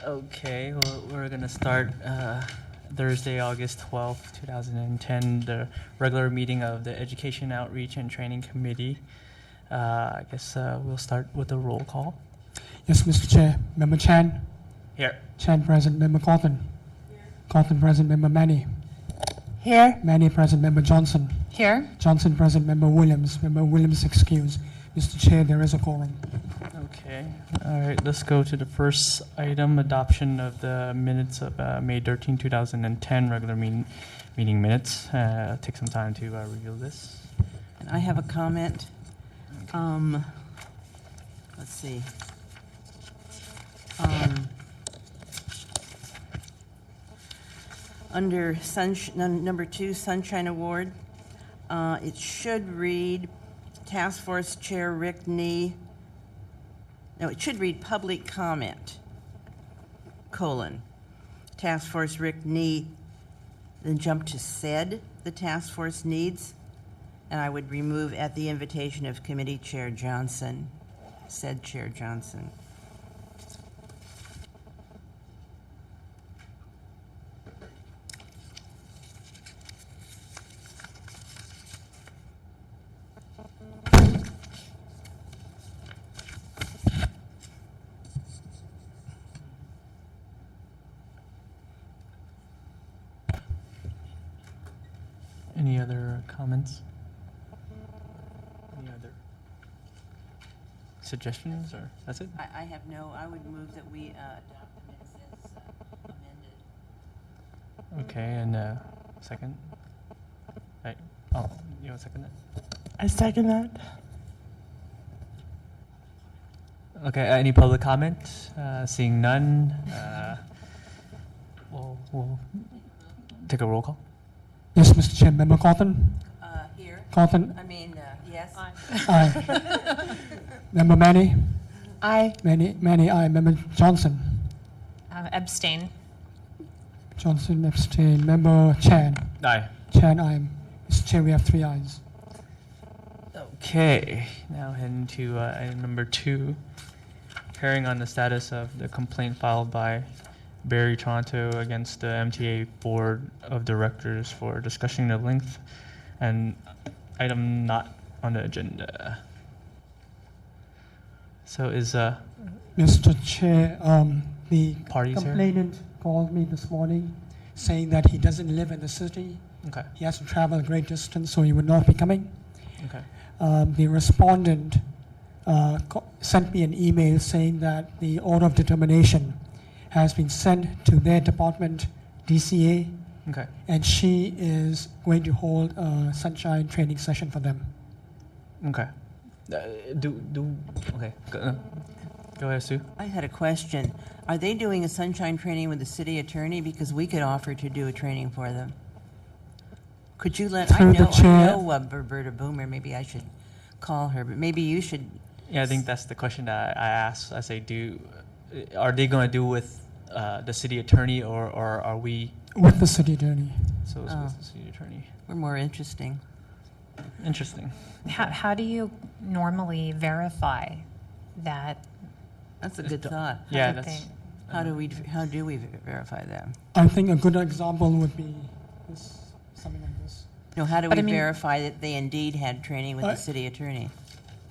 Okay, well, we're going to start Thursday, August 12th, 2010, the regular meeting of the Education Outreach and Training Committee. I guess we'll start with a roll call. Yes, Mr. Chair. Member Chan. Here. Chan present. Member Cawthon. Here. Cawthon present. Member Manny. Here. Manny present. Member Johnson. Here. Johnson present. Member Williams. Member Williams excused. Mr. Chair, there is a quorum. Okay. All right, let's go to the first item, adoption of the minutes of May 13, 2010, regular meeting minutes. Take some time to review this. And I have a comment. Let's see. Under number 2, Sunshine Award, it should read Task Force Chair Rick Nee. No, it should read public comment, Task Force Rick Nee, then jump to said the task force needs, and I would remove at the invitation of Committee Chair Johnson, said Chair Johnson. Any other comments? Any other suggestions, or that's it? I have no, I would move that we adopt the minutes as amended. Okay, and second? Right. Oh, you want to second that? I second that. Okay, any public comment? Seeing none, we'll take a roll call. Yes, Mr. Chair. Member Cawthon. Here. Cawthon. I mean, yes. Aye. Member Manny. Aye. Manny, aye. Member Johnson. Abstain. Johnson abstain. Member Chan. Aye. Chan, aye. Mr. Chair, we have 3 ayes. Okay, now heading to item number 2, hearing on the status of the complaint filed by Barry Toronto against the MTA Board of Directors for discussing the length, and item not on the agenda. So is Mr. Chair, the Parties here? complainant called me this morning saying that he doesn't live in the city. Okay. He has to travel a great distance, so he would not be coming. Okay. The respondent sent me an email saying that the order of determination has been sent to their department, DCA, Okay. and she is going to hold a sunshine training session for them. Okay. Okay. Go ahead, Sue. I had a question. Are they doing a sunshine training with the city attorney? Because we could offer to do a training for them. Could you let, I Through the know chair. Roberta Boomer, maybe I should call her, but maybe you should. Yeah, I think that's the question that I asked. I say, are they going to do with the city attorney, or are we? With the city attorney. So it's with the city attorney. We're more interesting. Interesting. How do you normally verify that? That's a good thought. Yeah, that that's. How do we verify that? I think a good example would be something like this. No, how do But we I mean- verify that they indeed had training with the city attorney?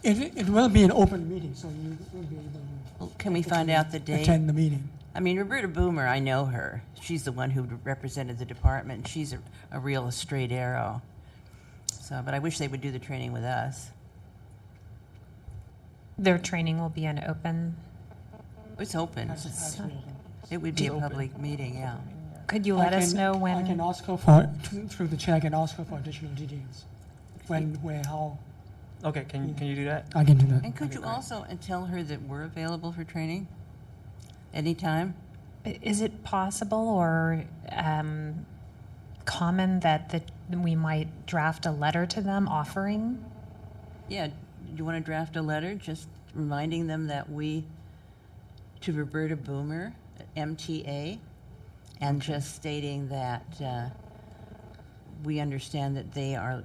It will be an open meeting, so you will be able Well, can we find out the to date? attend the meeting. I mean, Roberta Boomer, I know her. She's the one who represented the department. She's a real straight arrow. So, but I wish they would do the training with us. Their training will be an open. It's open. It would be a public meeting, yeah. Could you let us know I can when? ask her for, through the chair, I can ask her for additional details. When, where, how, Okay, can you do that? I can do that. And could you also tell her that we're available for training anytime? Is it possible or common that we might draft a letter to them offering? Yeah, do you want to draft a letter just reminding them that to Roberta Boomer, MTA, and just stating that we understand that they are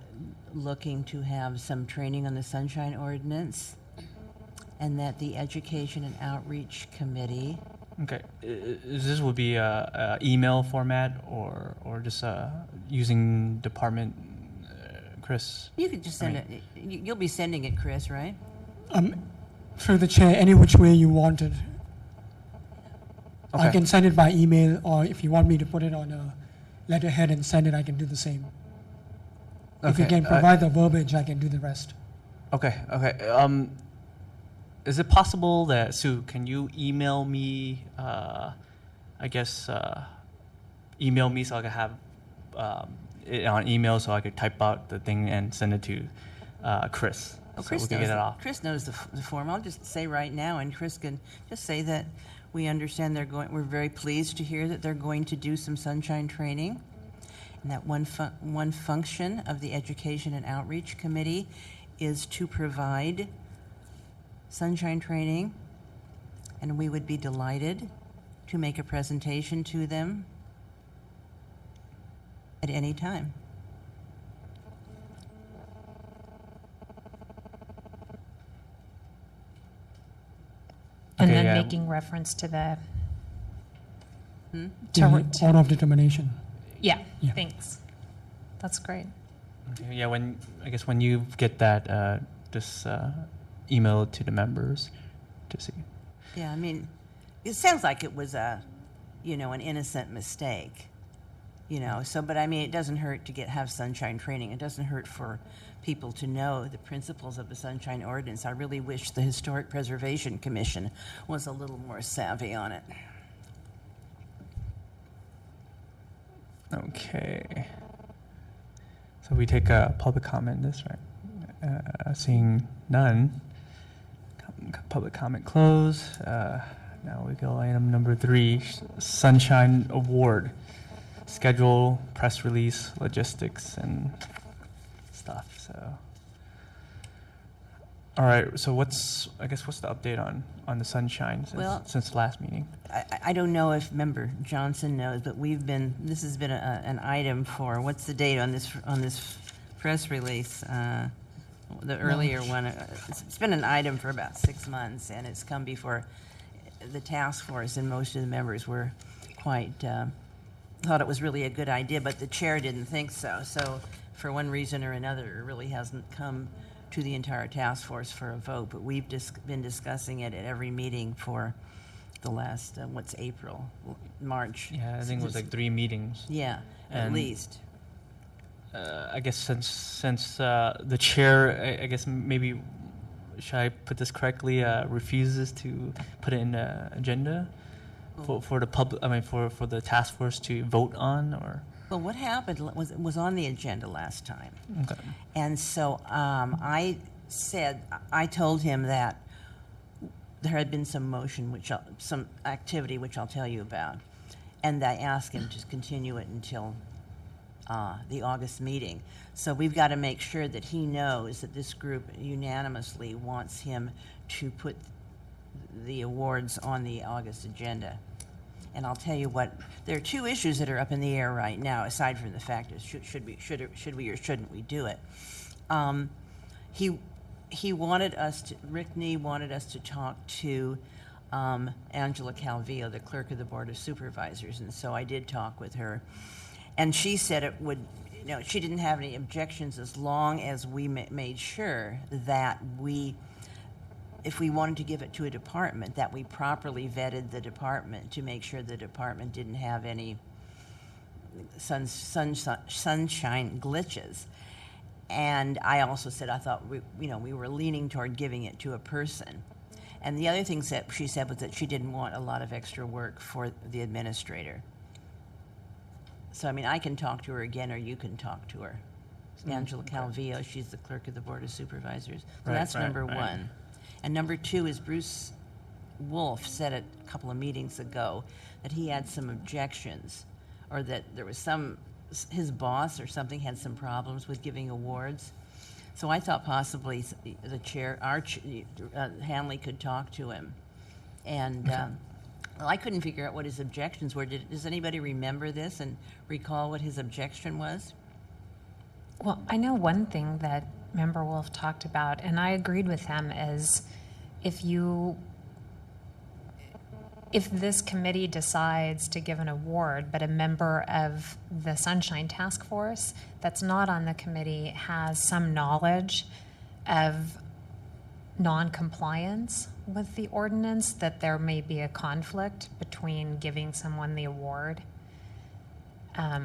looking to have some training on the Sunshine Ordinance, and that the Education and Outreach Committee Okay. Is this would be a email format or just using department, Chris? You could just send I it, you'll be sending it, Chris, right? Through the chair, any which way you want it. I Okay. can send it by email, or if you want me to put it on a letterhead and send it, I can do the same. If you Okay, can provide the verbiage, I can do the rest. Okay. Okay. Is it possible that Sue, can you email me? I guess email me so I can have it on email so I could type out the thing and send it to Chris. Oh, so Chris we can knows get it off. Chris knows the form. I'll just say right now, and Chris can just say that we understand we're very pleased to hear that they're going to do some sunshine training, and that one function of the Education and Outreach Committee is to provide sunshine training, and we would be delighted to make a presentation to them at any time. And Okay, then yeah. making reference to the, Hmm? The order of determination. yeah, Yeah. thanks. That's great. Okay, yeah. When you get that, just email it to the members to see. Yeah, I mean, it sounds like it was an innocent mistake, so, but I mean, it doesn't hurt to have sunshine training. It doesn't hurt for people to know the principles of the Sunshine Ordinance. I really wish the Historic Preservation Commission was a little more savvy on it. Okay. So we take a public comment this, right? Seeing none, public comment close. Now we go item number 3, Sunshine Award. Schedule, press release, logistics, and stuff. So, all right. So what's the update on the Sunshine since the last meeting? I don't know if Member Johnson knows, but this has been an item for, what's the date on this press release? The earlier one, it's been an item for about 6 months, and it's come before the task force, and most of the members were quite, thought it was really a good idea, but the chair didn't think so. So for one reason or another, it really hasn't come to the entire task force for a vote, but we've been discussing it at every meeting for the last, April, March? Yeah, I think it was like 3 meetings. Yeah, at And- least. I guess since the chair, I guess maybe, should I put this correctly, refuses to put it in the agenda for the public, for the task force to vote on, or? Well, what happened was it was on the agenda last time. Okay. And so I told him that there had been some motion, some activity, which I'll tell you about. And I asked him to continue it until the August meeting. So we've got to make sure that he knows that this group unanimously wants him to put the awards on the August agenda. And I'll tell you what, there are 2 issues that are up in the air right now, aside from the fact of should we or shouldn't we do it. He wanted Rick Nee wanted us to talk to Angela Calvillo, the clerk of the Board of Supervisors, and so I did talk with her. And she said it would, she didn't have any objections as long as we made sure that if we wanted to give it to a department, that we properly vetted the department to make sure the department didn't have any sunshine glitches. And I also said I thought we were leaning toward giving it to a person. And the other thing that she said was that she didn't want a lot of extra work for the administrator. So, I mean, I can talk to her again, or you can talk to her. Angela Calvillo, she's the clerk of the Board of Supervisors. So that's number 1. And number 2 is Bruce Wolf said it a couple of meetings ago that he had some objections, or that there was his boss or something had some problems with giving awards. So I thought possibly the chair, Hanley, could talk to him. And well, I couldn't figure out what his objections were. Does anybody remember this and recall what his objection was? Well, I know one thing that Member Wolf talked about, and I agreed with him, is if you if this committee decides to give an award, but a member of the Sunshine Task Force that's not on the committee has some knowledge of non-compliance with the ordinance, that there may be a conflict between giving someone the award. I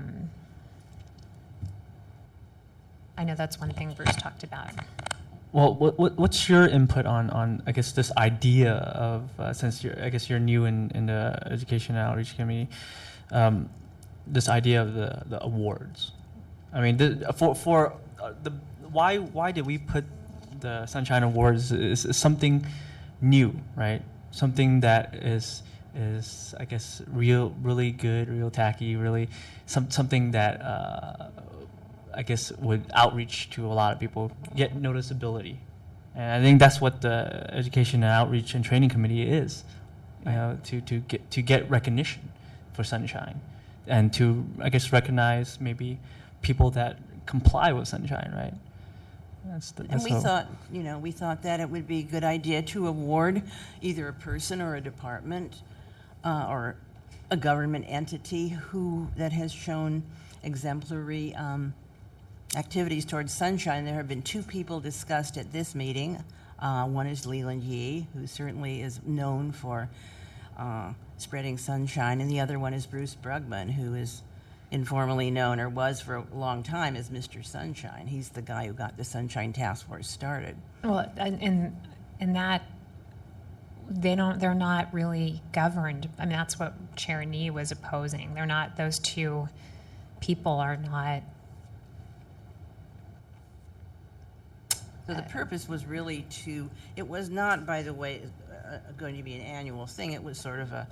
know that's one thing Bruce talked about. Well, what's your input on I guess this idea of since you're new in the education and outreach committee, this idea of the awards. I mean, why did we put the Sunshine Awards is something new, right? Something that is I guess really good, real tacky, really something that I guess would outreach to a lot of people, get noticeability, and I think that's what the Education and Outreach and Training Committee is, you know, to get recognition for Sunshine, and to I guess recognize maybe people that comply with Sunshine, right? And we thought that it would be a good idea to award either a person or a department or a government entity that has shown exemplary activities towards Sunshine. There have been two people discussed at this meeting. One is Leland Yee, who certainly is known for spreading sunshine, and the other one is Bruce Brugman, who is informally known, or was for a long time, as Mr. Sunshine. He's the guy who got the Sunshine Task Force started. Well, in that, they're not really governed. I mean, that's what Chair Nee was opposing. They're not, those two people are not. So the purpose was really it was not, by the way, going to be an annual thing. It was sort of a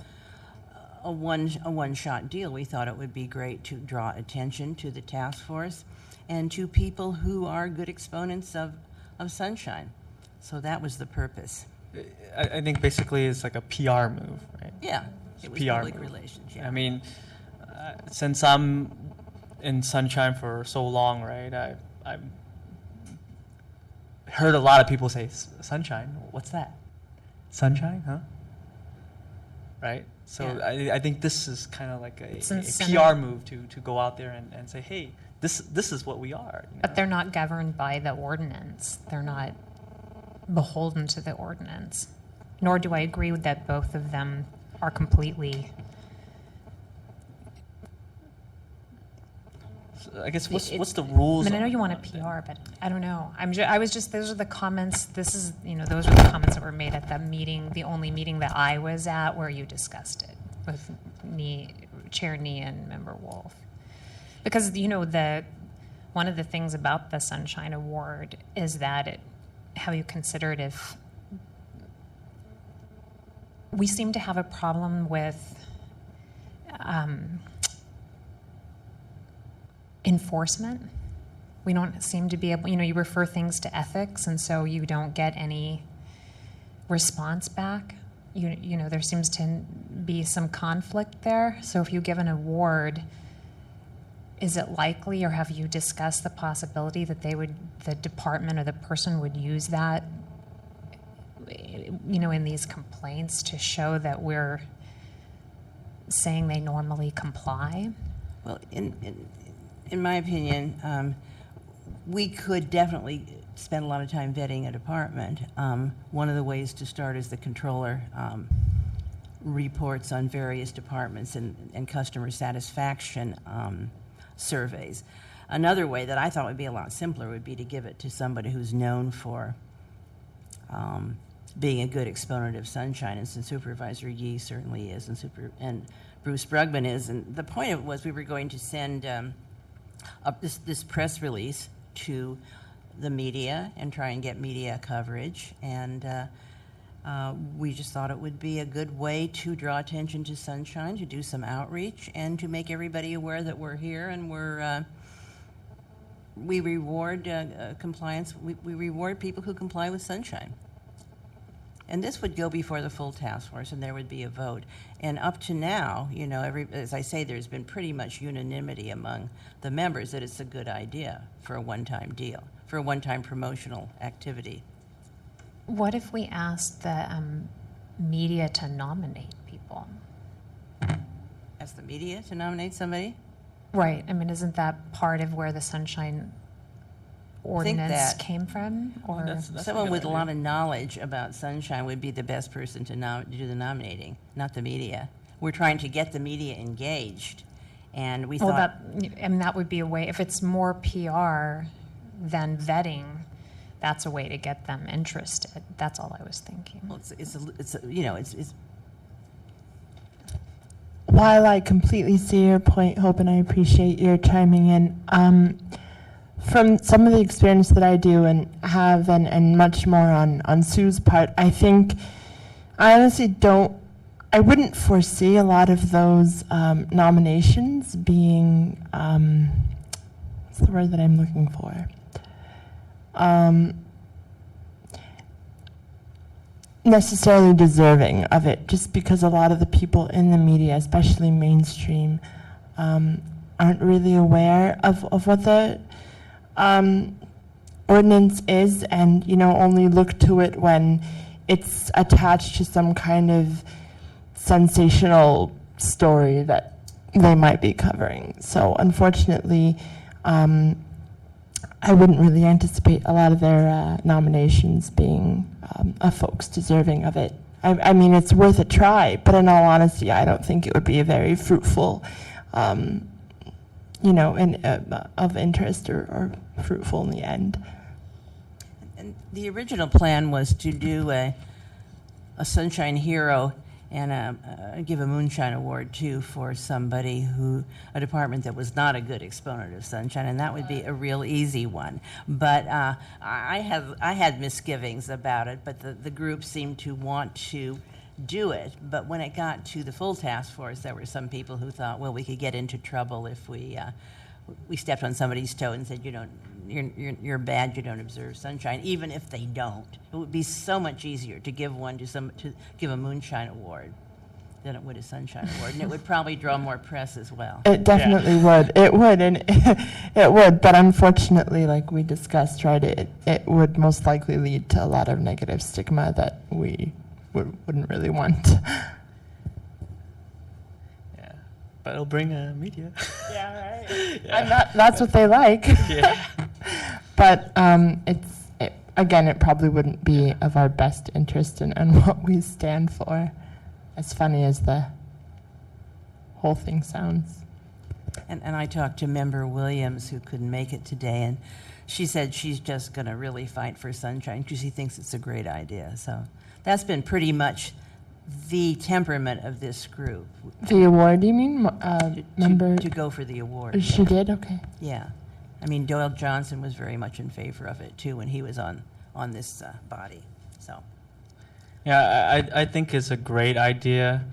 one-shot deal. We thought it would be great to draw attention to the task force and to people who are good exponents of Sunshine. So that was the purpose. I think basically it's like a PR move, right? Yeah, it was PR public move. relations. Yeah. I mean, since I'm in Sunshine for so long, right? I've heard a lot of people say, "Sunshine, what's that? Sunshine, huh?" Right? So Yeah. I think this is kind of like a incentive. PR move to go out there and say, "Hey, this is what we are." You know? But they're not governed by the ordinance. They're not beholden to the ordinance. Nor do I agree with that both of them are completely. So I guess what's the rules? I mean, I know on you want a that then? PR, but I don't know. I was just, those are the comments, those are the comments that were made at the meeting, the only meeting that I was at where you discussed it with Chair Nee and Member Wolf. Because, one of the things about the Sunshine Award is that how you consider it if we seem to have a problem with enforcement. We don't seem to be able, you refer things to ethics, and so you don't get any response back. There seems to be some conflict there. So if you give an award, is it likely, or have you discussed the possibility that the department or the person would use that, in these complaints to show that we're saying they normally comply? Well, in my opinion, we could definitely spend a lot of time vetting a department. One of the ways to start is the controller reports on various departments and customer satisfaction surveys. Another way that I thought would be a lot simpler would be to give it to somebody who's known for being a good exponent of Sunshine, and since Supervisor Yee certainly is, and Bruce Brugman is. And the point of it was we were going to send this press release to the media and try and get media coverage, and we just thought it would be a good way to draw attention to Sunshine, to do some outreach, and to make everybody aware that we're here and we reward compliance. We reward people who comply with Sunshine. And this would go before the full task force, and there would be a vote. And up to now, as I say, there's been pretty much unanimity among the members that it's a good idea for a one-time deal, for a one-time promotional activity. What if we asked the media to nominate people? people. Ask the media to nominate somebody? Right. I mean, isn't that part of where the sunshine ordinance that- came from? Or That's a Someone good with a idea. lot of knowledge about sunshine would be the best person to do the nominating, not the media. We're trying to get the media engaged, and we well, thought, that would be a way. If it's more PR than vetting, that's a way to get them interested. That's all I was thinking. well, it's While I completely see your point, Hope, and I appreciate your chiming in, from some of the experience that I do and have, and much more on Sue's part, I think I honestly I wouldn't foresee a lot of those nominations being, what's the word that I'm looking for? Necessarily deserving of it, just because a lot of the people in the media, especially mainstream, aren't really aware of what the ordinance is, and only look to it when it's attached to some kind of sensational story that they might be covering. So unfortunately, I wouldn't really anticipate a lot of their nominations being of folks deserving of it. I mean, it's worth a try, but in all honesty, I don't think it would be a very fruitful, of interest or fruitful in the end. And the original plan was to do a Sunshine Hero and give a Moonshine Award, too, for somebody a department that was not a good exponent of sunshine, and that would be a real easy one. But I had misgivings about it, but the group seemed to want to do it. But when it got to the full task force, there were some people who thought, well, we could get into trouble if we stepped on somebody's toe and said, you're bad, you don't observe sunshine, even if they don't. It would be so much easier to give one to give a Moonshine Award than it would a Sunshine Award, and it would probably draw more press as well. It definitely would. It would, and it would. But unfortunately, like we discussed, right, it would most likely lead to a lot of negative stigma that we wouldn't really want. Yeah, but it'll bring media. Yeah, right. Yeah. And that's what they like. Yeah. But again, it probably wouldn't be of our best interest in what we stand for, as funny as the whole thing sounds. And I talked to Member Williams, who couldn't make it today, and she said she's just going to really fight for sunshine because she thinks it's a great idea. So that's been pretty much the temperament of this group. The award, you mean? Member? To go for the award. She did? Okay. Yeah. I mean, Doyle Johnson was very much in favor of it, too, when he was on this body. So. Yeah, I think it's a great idea,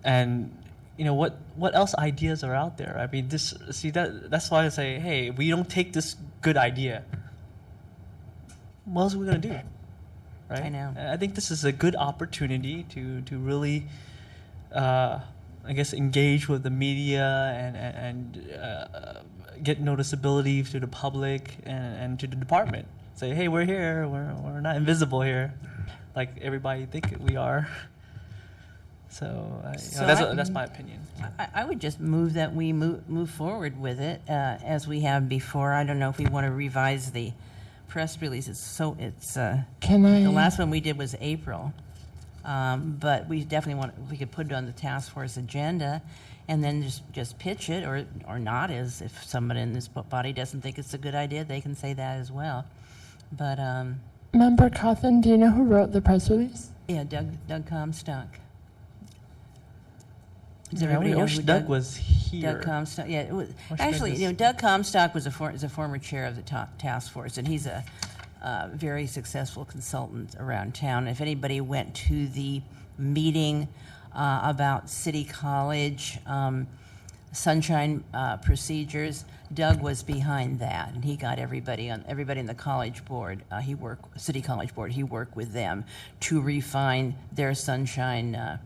and what else ideas are out there? I mean, that's why I say, hey, if we don't take this good idea, what else are we gonna do, right? I know. I think this is a good opportunity to really, I guess, engage with the media and get noticeability to the public and to the department. Say, hey, we're here. We're not invisible here, like everybody think we are. So, that's my opinion. I would just move that we move forward with it as we have before. I don't know if we want to revise the press release. Can I? The last one we did was April, but we definitely we could put it on the task force agenda, and then just pitch it or not. As if someone in this body doesn't think it's a good idea, they can say that as well. But Member Cawthon, do you know who wrote the press release? yeah, Doug Comstock. Does Yeah, everybody I know wish who Doug was here. Doug Comstock, yeah. It was, Wish Doug actually, was- Doug Comstock is a former chair of the task force, and he's a very successful consultant around town. If anybody went to the meeting about City College sunshine procedures, Doug was behind that, and he got everybody in the college board. City College board. He worked with them to refine their sunshine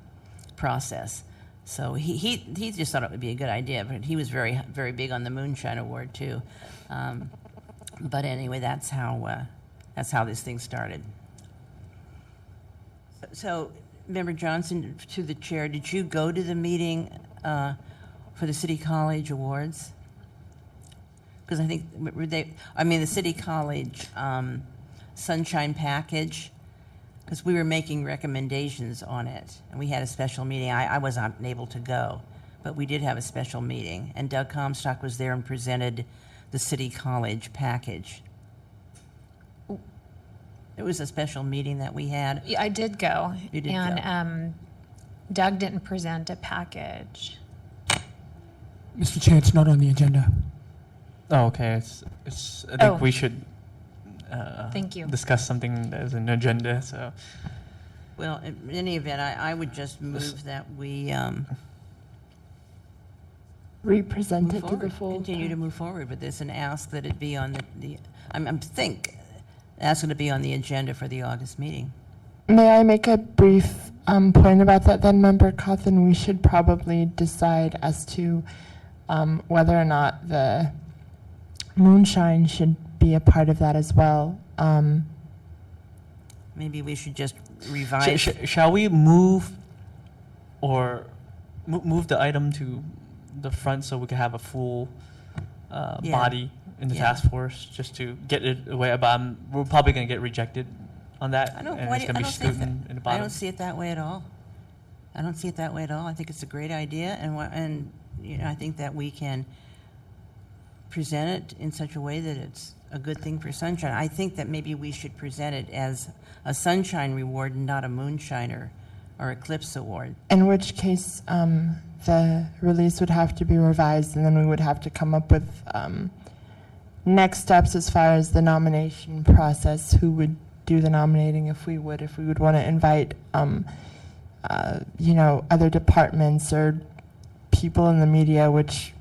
process. So he just thought it would be a good idea, but he was very very big on the Moonshine Award too. But anyway, that's how this thing started. So Member Johnson, to the chair, did you go to the meeting for the City College Awards? Because I think the City College Sunshine Package, because we were making recommendations on it, and we had a special meeting. I was unable to go, but we did have a special meeting, and Doug Comstock was there and presented the City College package. It was a special meeting that we had. Yeah, I did go. You did and Doug didn't present a package. Mr. Chair, it's not on the agenda. Oh, okay. I think we should Thank you. discuss something as an agenda. So, Well, in any event, I would just move that we Represent move it to the forward, full. continue to move forward with this and ask that it be on ask it to be on the agenda for the August meeting. May I make a brief point about that then, Member Cawthon? We should probably decide as to whether or not the moonshine should be a part of that as well. Maybe we should just revise. shall we move move the item to the front so we can have a full Yeah. body in the Yeah. task force, just to get it away? But we're probably going to get rejected on that, I don't. and Why it's do- going I to be don't see it scrutined in the that- I bottom. don't see it that way at all. I don't see it that way at all. I think it's a great idea, and I think that we can present it in such a way that it's a good thing for Sunshine. I think that maybe we should present it as a Sunshine Reward and not a Moonshiner or Eclipse Award. In which case, the release would have to be revised, and then we would have to come up with next steps as far as the nomination process. Who would do the nominating if we would want to invite, other departments or people in the media, which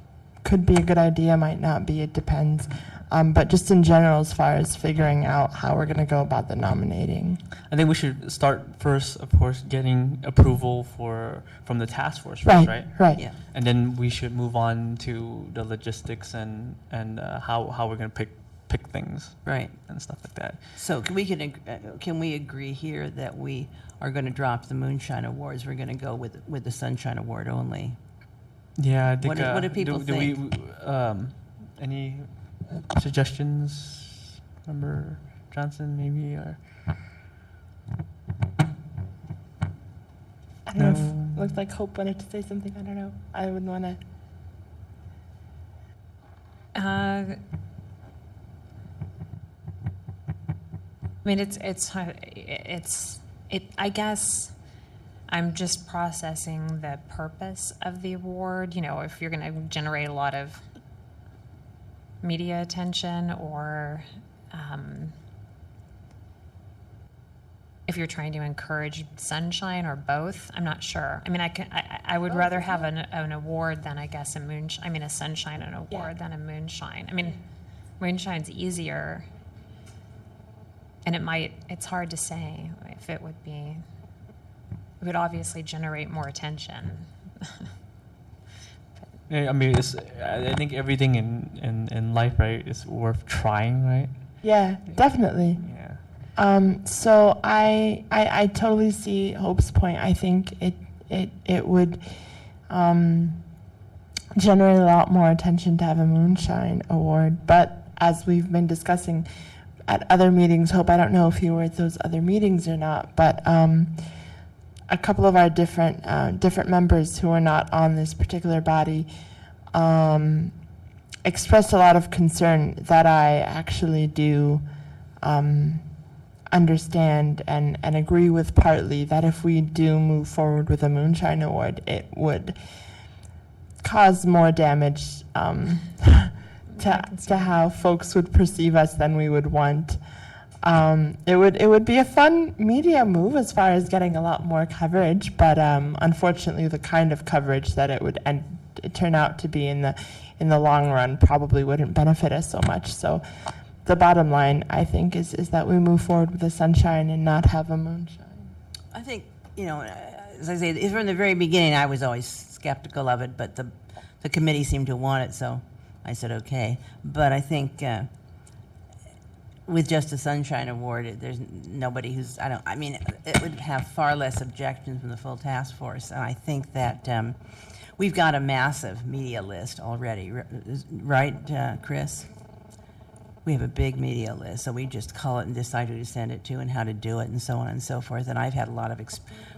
could be a good idea, might not be, it depends. But just in general, as far as figuring out how we're going to go about the nominating. I think we should start first, of course, getting approval from the task force first, right? Right. Yeah. And then we should move on to the logistics and how we're going to pick things Right. and stuff like that. So can we agree here that we are going to drop the Moonshine Awards? We're going to go with the Sunshine Award only. Yeah, I think. What do people do think? Any suggestions, Member Johnson, maybe? Or I don't know No. if, looked like Hope wanted to say something. I don't know. I wouldn't want to. I mean, I guess I'm just processing the purpose of the award. If you're going to generate a lot of media attention, or if you're trying to encourage sunshine, or both, I'm not sure. I mean, I would rather have an award than, I guess, a sunshine and award than a moonshine. I mean, moonshine's easier, and it's hard to say if it would obviously generate more attention. Yeah, I mean, I think everything in life, right, is worth trying, right? Yeah, definitely. Yeah. So I totally see Hope's point. I think it would generate a lot more attention to have a Moonshine Award. But as we've been discussing at other meetings, Hope, I don't know if you were at those other meetings or not, but a couple of our different members who are not on this particular body expressed a lot of concern that I actually do understand and agree with partly, that if we do move forward with a Moonshine Award, it would cause more damage to how folks would perceive us than we would want. It would be a fun media move as far as getting a lot more coverage, but unfortunately, the kind of coverage that it would turn out to be in the long run probably wouldn't benefit us so much. So, the bottom line, I think, is that we move forward with the sunshine and not have a moonshine. I think, as I say, from the very beginning, I was always skeptical of it, but the committee seemed to want it, so I said okay. But I think with just a Sunshine Award, there's nobody who's, I mean, it would have far less objections from the full task force. And I think that we've got a massive media list already, right, Chris? We have a big media list, so we just call it and decide who to send it to and how to do it and so on and so forth. And I've had a lot of,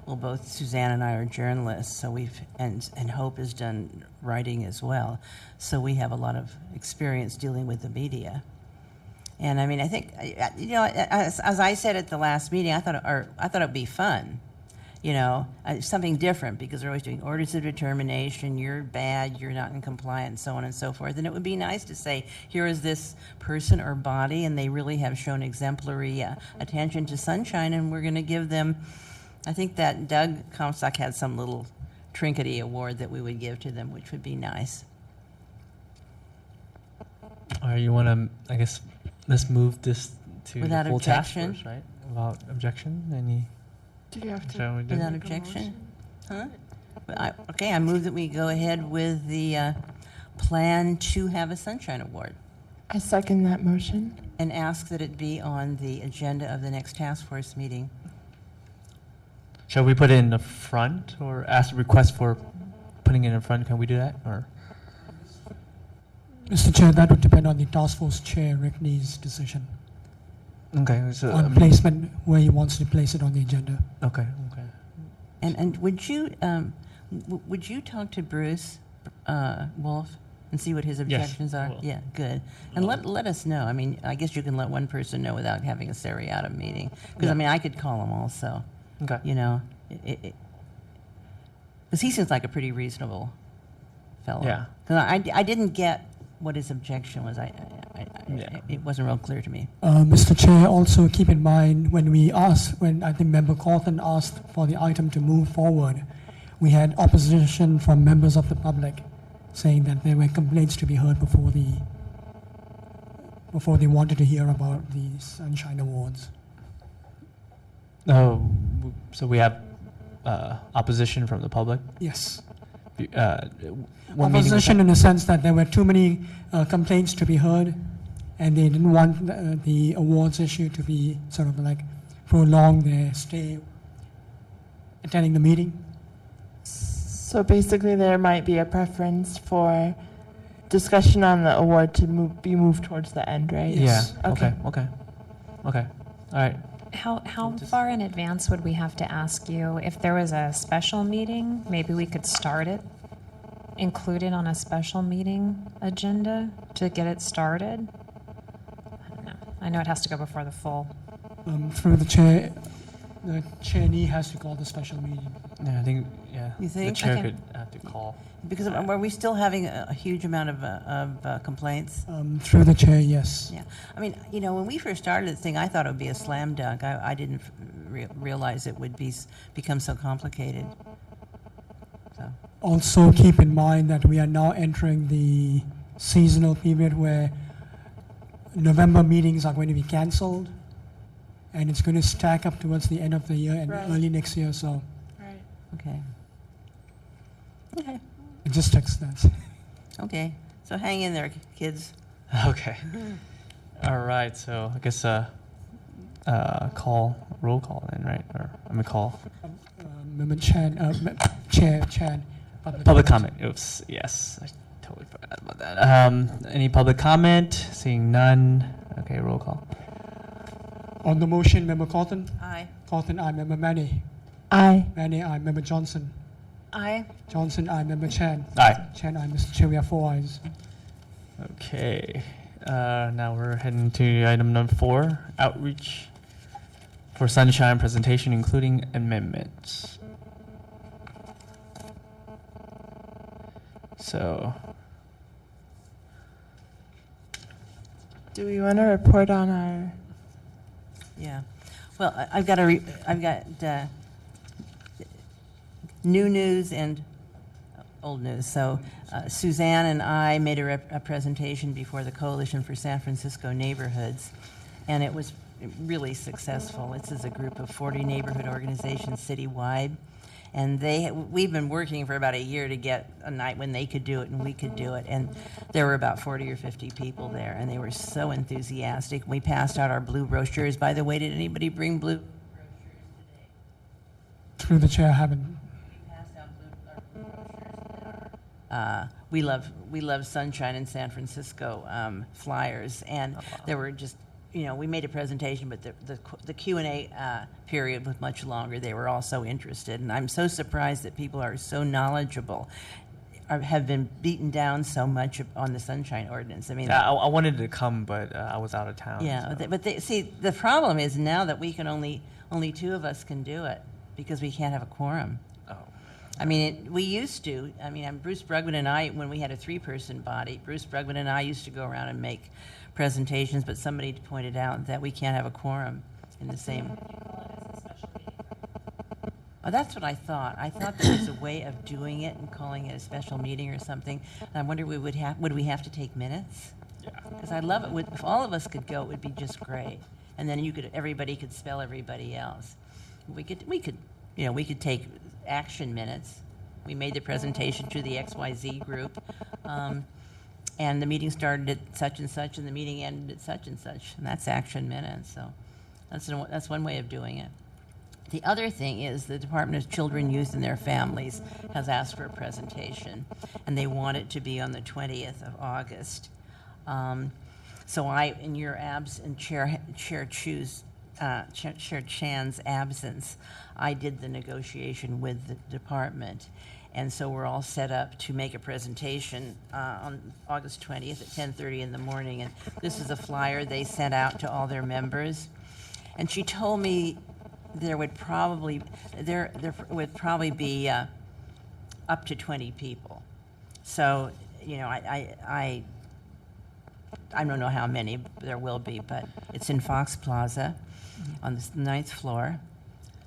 well, both Suzanne and I are journalists, so and Hope has done writing as well. So we have a lot of experience dealing with the media. And I mean, I think, you know, as I said at the last meeting, I thought it would be fun, you know, something different, because they're always doing orders of determination, you're bad, you're not in compliance, so on and so forth. And it would be nice to say, here is this person or body, and they really have shown exemplary attention to Sunshine, and we're going to give them, I think that Doug Comstock had some little trinkety award that we would give to them, which would be nice. Or you want to, I guess, let's move this to Without the full task objection? force, right? Without objection? Any? Do you have to? Shall we do? Without objection? Huh? Okay, I move that we go ahead with the plan to have a Sunshine Award I second that motion. and ask that it be on the agenda of the next task force meeting. Shall we put it in the front, or ask request for putting it in front? Can we do that? Or Mr. Chair, that would depend on the task force chair, Rick Nee's decision okay, so on placement, where he wants to place it on the agenda. okay. And would you talk to Bruce Wolf and see what his objections I are? will. Yeah, good. And let us know. I mean, I guess you can let one person know without having a seriatim meeting. Because, Yeah. I mean, I could call him also, Okay. you know. Because he seems like a pretty reasonable fellow. Yeah. Because I didn't get what his objection was. Yeah. It wasn't real clear to me. Mr. Chair, also keep in mind when I think Member Cawthon asked for the item to move forward, we had opposition from members of the public saying that there were complaints to be heard before they wanted to hear about the Sunshine Awards. Oh, so we have opposition from the public. Yes. What meeting was Opposition that? in the sense that there were too many complaints to be heard, and they didn't want the awards issue to be sort of like prolong their stay attending the meeting. So basically, there might be a preference for discussion on the award to be moved towards the end, right? Yes. Yeah. Okay. Okay. All right. How far in advance would we have to ask you? If there was a special meeting, maybe we could start it, include it on a special meeting agenda to get it started? I don't know. I know it has to go before the full. Through the chair nee has to call the special meeting. Yeah, I think. Yeah. You think? the chair Okay. could have to call? Because are we still having a huge amount of complaints? Through the chair, yes. Yeah, I mean, you know, when we first started the thing, I thought it would be a slam dunk. I didn't realize it would become so complicated. So, Also keep in mind that we are now entering the seasonal period where November meetings are going to be cancelled, and it's going to stack up towards the end of the year and Right. early next year, so Right. okay. Okay, it just takes that. okay. So hang in there, kids. Okay. All right. So I guess roll call then, right? Or I'm gonna call Member Chan, Chair Chan. public comment. Oops. Yes, I totally forgot about that. Any public comment? Seeing none. Okay. Roll call. On the motion, Member Cawthon. Aye. Cawthon, aye. Member Manny. Aye. Manny, aye. Member Johnson. Aye. Johnson, aye. Member Chan. Aye. Chan, aye. Mr. Chair, we have 4 ayes. Okay. Now we're heading to item number 4, outreach for Sunshine presentation, including amendments. So, Do we want to report on our? Yeah. Well, I've got new news and old news. So Suzanne and I made a presentation before the Coalition for San Francisco Neighborhoods, and it was really successful. This is a group of 40 neighborhood organizations citywide, And we've been working for about a year to get a night when they could do it and we could do it. And there were about 40 or 50 people there, and they were so enthusiastic. We passed out our blue brochures. By the way, did anybody bring blue brochures today? Through the chair, I haven't. We passed out blue brochures that are, we love Sunshine in San Francisco flyers, and there were just, we made a presentation, but the Q&A period was much longer. They were all so interested, and I'm so surprised that people are so knowledgeable, have been beaten down so much on the Sunshine Ordinance. I mean, Yeah, I wanted to come, but I was out of town. yeah, so. but see, the problem is now that we can only two of us can do it because we can't have a quorum. Oh. I mean, we used to. I mean, Bruce Brugman and I, when we had a 3-person body, Bruce Brugman and I used to go around and make presentations, but somebody pointed out that we can't have a quorum in the same. Oh, that's what I thought. I thought there was a way of doing it and calling it a special meeting or something. And I wonder would we have to take minutes? Yeah. Because I love it. If all of us could go, it would be just great. And then everybody could spell everybody else. We could take action minutes. We made the presentation to the XYZ group, and the meeting started at such and such, and the meeting ended at such and such, and that's action minutes. So that's one way of doing it. The other thing is the Department of Children, Youth, and Their Families has asked for a presentation, and they want it to be on the 20th of August. So I, in your and Chair Chan's absence, I did the negotiation with the department. And so we're all set up to make a presentation on August 20th at 10:30 in the morning. And this is a flyer they sent out to all their members. And she told me there would probably be up to 20 people. So, I don't know how many there will be, but it's in Fox Plaza on the 9th floor,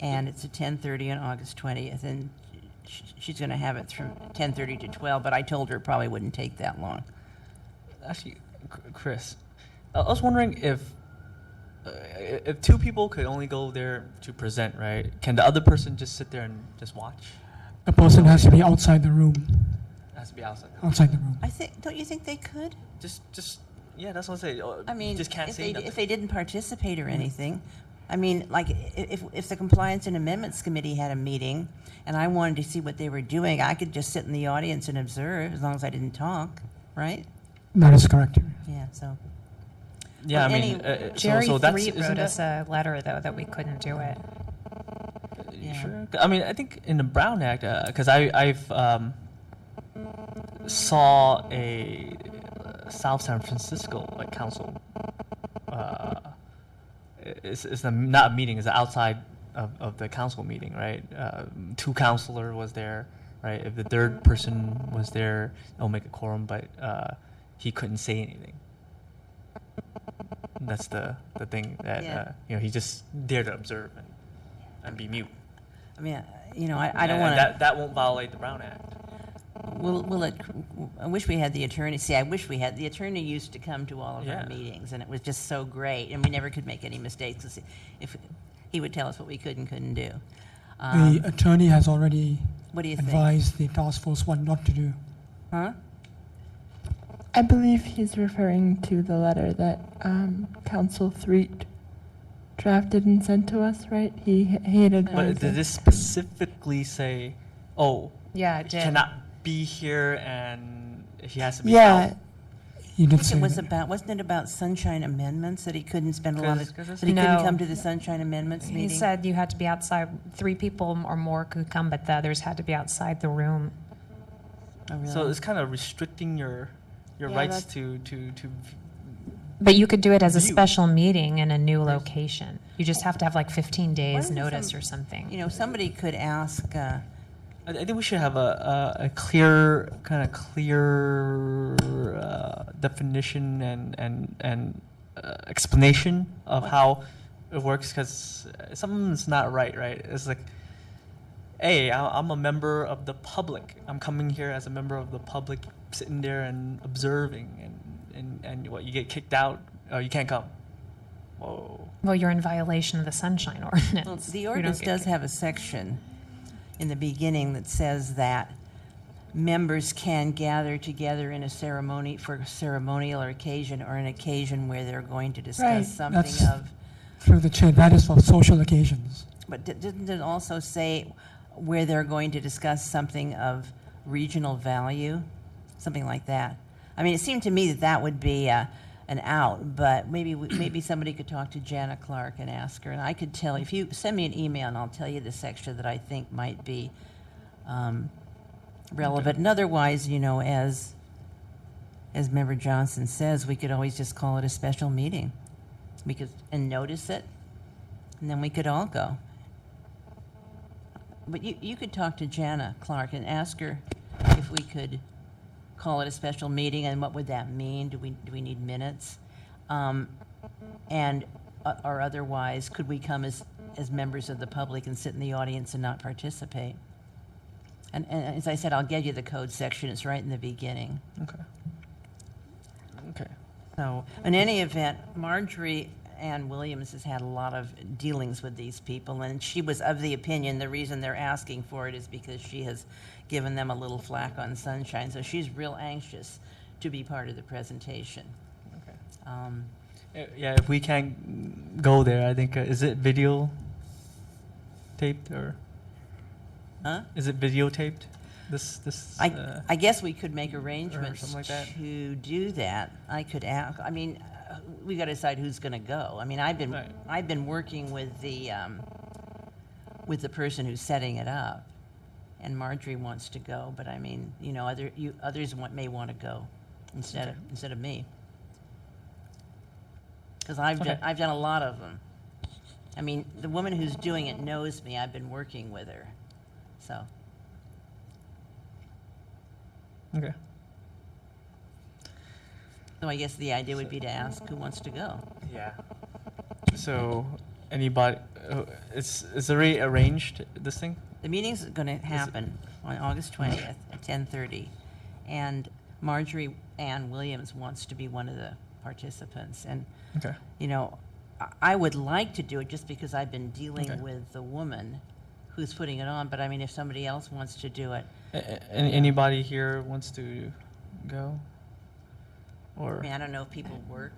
and it's at 10:30 on August 20th, and she's going to have it from 10:30 to 12, but I told her it probably wouldn't take that long. Actually, Chris, I was wondering if 2 people could only go there to present, right? Can the other person just sit there and just watch? The person has to be outside the room. It has to be outside. Outside the room. Don't you think they could? Yeah, that's what I'm saying. I mean, you just can't say nothing. if they didn't participate or anything, I mean, like if the Compliance and Amendments Committee had a meeting and I wanted to see what they were doing, I could just sit in the audience and observe as long as I didn't talk, right? That is correct. Yeah, so. Yeah, Well, I mean, Jerry so that's, 3 isn't wrote that- us a letter, though, that we couldn't do it. You Yeah. sure? I mean, I think in the Brown Act, because I've saw a South San Francisco council. It's not a meeting. It's outside of the council meeting, right? 2 counselor was there, right? If the 3rd person was there, it'll make a quorum, but he couldn't say anything. That's the thing that Yeah. he's just there to observe and be mute. I mean, I don't want to. That won't violate the Brown Act. I wish we had the attorney. See, I wish we had the attorney. Used to come to all of Yeah. our meetings, and it was just so great, and we never could make any mistakes. 'Cause if he would tell us what we could and couldn't do. The attorney has already What do you think? advised the task force what not to do. Huh? I believe he's referring to the letter that Council Threet drafted and sent to us, right? He had But advised did us. this specifically say, Yeah, it he did. cannot be here and he has to be Yeah, out? He did It say was that. wasn't it about sunshine amendments that he couldn't spend a lot of, 'Cause that he couldn't No. come to the sunshine amendments He meeting? said you had to be outside, 3 people or more could come, but the others had to be outside the room. Oh, really? So it's kind of restricting your Yeah, rights that's- to But you could do it as a View. special meeting in a new location. You just have to have 15 Why days doesn't notice or something. somebody could ask. I think we should have a clear definition and explanation of how it works, because something's not right. It's like, hey, I'm a member of the public. I'm coming here as a member of the public, sitting there and observing, and what, you get kicked out? Oh, you can't come. Whoa. Well, you're in violation of the Sunshine Ordinance. Well, the You don't ordinance get does kicked. have a section in the beginning that says that members can gather together in a ceremony for a ceremonial occasion or an occasion where they're going to discuss Right, something that's- of. Through the chair, that is for social occasions. But didn't it also say where they're going to discuss something of regional value, something like that? I mean, it seemed to me that that would be an out, but maybe somebody could talk to Jana Clark and ask her, and I could tell, if you send me an email and I'll tell you the section that I think might be relevant. And otherwise, you know, as Member Johnson says, we could always just call it a special meeting. We could, and notice it, and then we could all go. But you could talk to Jana Clark and ask her if we could call it a special meeting, and what would that mean? Do we need minutes? And or otherwise, could we come as members of the public and sit in the audience and not participate? And as I said, I'll get you the code section. It's right in the beginning. Okay. Okay. So, in any event, Marjorie Ann Williams has had a lot of dealings with these people, and she was of the opinion the reason they're asking for it is because she has given them a little flack on Sunshine. So she's real anxious to be part of the presentation. Okay. Yeah, if we can't go there, I think, is it video taped or? Huh? Is it videotaped? I guess we could make arrangements something like that. to do that. I could ask. I mean, we got to decide who's going to go. I mean, I've been working with the person who's setting it up, and Marjorie wants to go. But I mean, you know, others may want to go instead of me, because I've done a lot of them. I mean, the woman who's doing it knows me. I've been working with her, so. Okay. So I guess the idea would be to ask who wants to go. Yeah. So, anybody? It's already arranged. This thing. The meeting's going to happen on August 20th at 10:30, and Marjorie Ann Williams wants to be one of the participants. And Okay. you know, I would like to do it just because I've been dealing Okay. with the woman who's putting it on. But I mean, if somebody else wants to do it, Anybody here wants to go? Or I mean, I don't know if people work.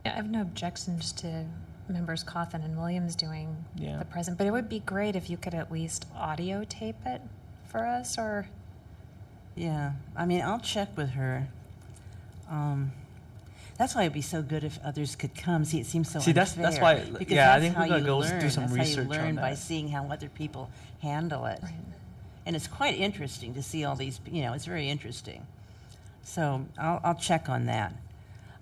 Yeah, I have no objections to members Cawthon and Williams doing Yeah. the present, but it would be great if you could at least audio tape it for us, or Yeah, I mean, I'll check with her. That's why it'd be so good if others could come. See, it seems so See, that's unfair. why- Because yeah, I that's think how we gotta you go learn. do some That's research how you learn on by that. seeing how other people handle it. Right. And it's quite interesting to see all these. You know, it's very interesting. So I'll check on that